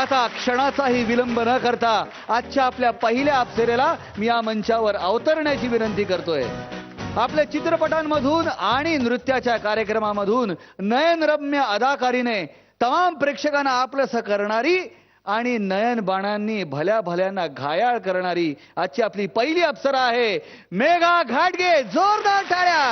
आता क्षणाचाही विलंब न करता आजच्या आपल्या पहिल्या अप्सरेला मी या मंचावर अवतरण्याची विनंती करतोय. आपल्या चित्रपटांमधून आणि नृत्याच्या कार्यक्रमामधून नयनरम्य अदाकारीने तमाम प्रेक्षकांना आपलंसं करणारी आणि नयन बाणांनी भल्या भल्यांना घायाळ करणारी आजची आपली पहिली अप्सरा आहे मेघा घाटगे. जोरदार टाळ्या.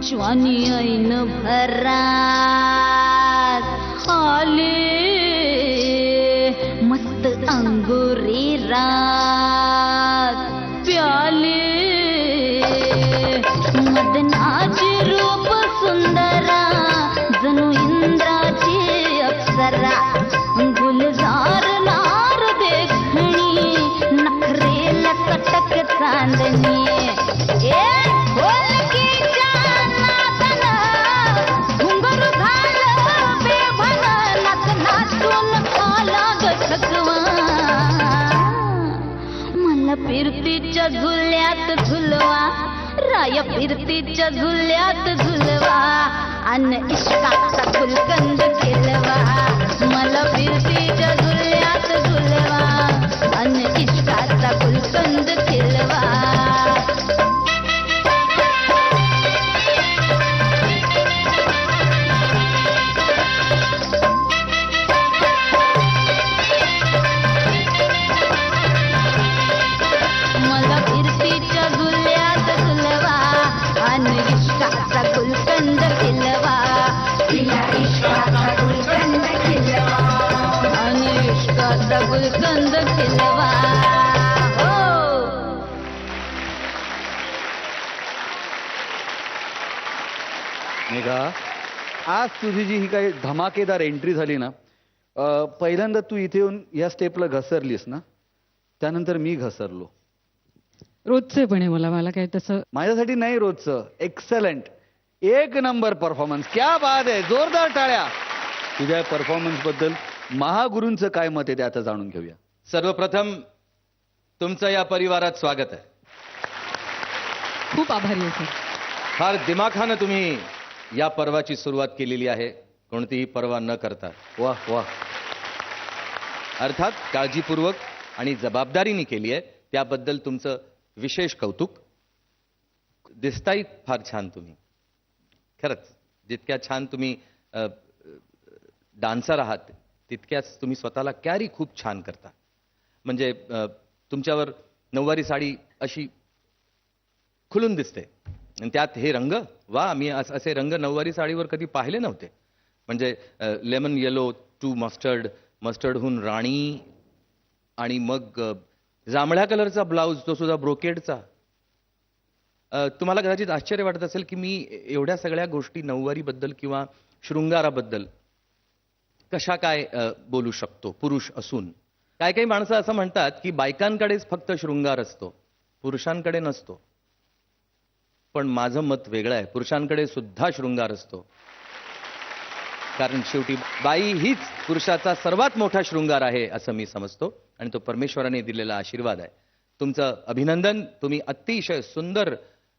ज्वानी ऐन भरात आले मस्त अंगुरी रात प्याले मदनाची रूप सुंदरा जणू इंद्राची अप्सरा गुलजार नार देखणी नखरेल कटक चांदणी फिरतीच्या झुल्यात झुलवा राया फिरतीच्या झुल्यात झुलवा अन इश्काचा गुलकंद केलवा मला फिरतीच्या झुल्यात झुलवा अन इश्काचा गुलकंद केलवा. गुलकंद खिलवा हो. मेघा, आज तुझी जी ही काही धमाकेदार एंट्री झाली ना, पहिल्यांदा तू इथे येऊन या स्टेपला घसरलीस ना, त्यानंतर मी घसरलो. रोजचे पण आहे मला काय तसं माझ्यासाठी नाही रोजचं. एक्सलंट, एक नंबर परफॉर्मन्स. क्या बात आहे. जोरदार टाळ्या. तुझ्या परफॉर्मन्स बद्दल महागुरूंचं काय मत आहे ते आता जाणून घेऊया. सर्वप्रथम तुमचं या परिवारात स्वागत आहे. खूप आभारी आहे सर. फार दिमाखानं तुम्ही या पर्वाची सुरुवात केलेली आहे, कोणतीही पर्वा न करता. वाह वाह. अर्थात काळजीपूर्वक आणि जबाबदारीने केली आहे, त्याबद्दल तुमचं विशेष कौतुक. दिसताही फार छान तुम्ही. खरंच जितक्या छान तुम्ही डान्सर आहात तितक्याच तुम्ही स्वतःला कॅरी खूप छान करता. म्हणजे तुमच्यावर नऊवारी साडी अशी खुलून दिसते आणि त्यात हे रंग. वा, मी असे रंग नऊवारी साडीवर कधी पाहिले नव्हते. म्हणजे लेमन येलो टू मस्टर्ड, मस्टर्डहून राणी आणि मग जांभळ्या कलरचा ब्लाऊज, तो सुद्धा ब्रोकेडचा. तुम्हाला कदाचित आश्चर्य वाटत असेल की मी एवढ्या सगळ्या गोष्टी नऊवारीबद्दल किंवा शृंगाराबद्दल कशा काय बोलू शकतो पुरुष असून. काही माणसं असं म्हणतात की बायकांकडेच फक्त शृंगार असतो, पुरुषांकडे नसतो. पण माझं मत वेगळं आहे. पुरुषांकडे सुद्धा शृंगार असतो, कारण शेवटी बाई हीच पुरुषाचा सर्वात मोठा शृंगार आहे असं मी समजतो आणि तो परमेश्वराने दिलेला आशीर्वाद आहे. तुमचं अभिनंदन. तुम्ही अतिशय सुंदर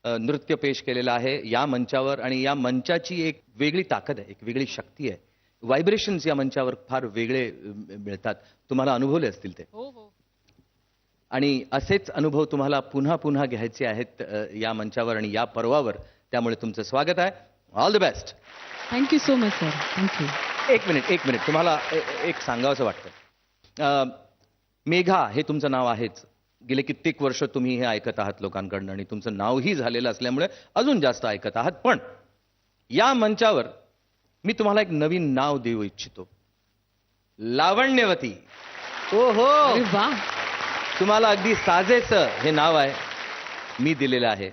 नृत्य पेश केलेलं आहे या मंचावर आणि या मंचाची एक वेगळी ताकद आहे, एक वेगळी शक्ती आहे. व्हायब्रेशन्स या मंचावर फार वेगळे मिळतात. तुम्हाला अनुभवले असतील ते. आणि असेच अनुभव तुम्हाला पुन्हा पुन्हा घ्यायचे आहेत या मंचावर आणि या पर्वावर. त्यामुळे तुमचं स्वागत आहे. All the best. Thank you so much sir. Thank you. एक मिनिट तुम्हाला एक सांगावंसं वाटतं. मेघा हे तुमचं नाव आहेच. गेले कित्येक वर्ष तुम्ही हे ऐकत आहात लोकांकडनं आणि तुमचं नावही झालेलं असल्यामुळे अजून जास्त ऐकत आहात. पण या मंचावर मी तुम्हाला एक नवीन नाव देऊ इच्छितो. लावण्यवती. ओहो अरे वा. तुम्हाला अगदी साजेचं हे नाव आहे, मी दिलेलं आहे,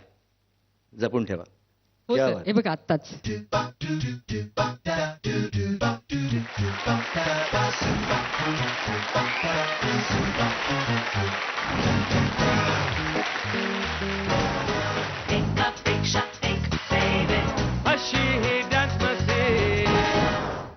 जपून ठेवा. हो क्या सर, बात. हे बघा आत्ताच.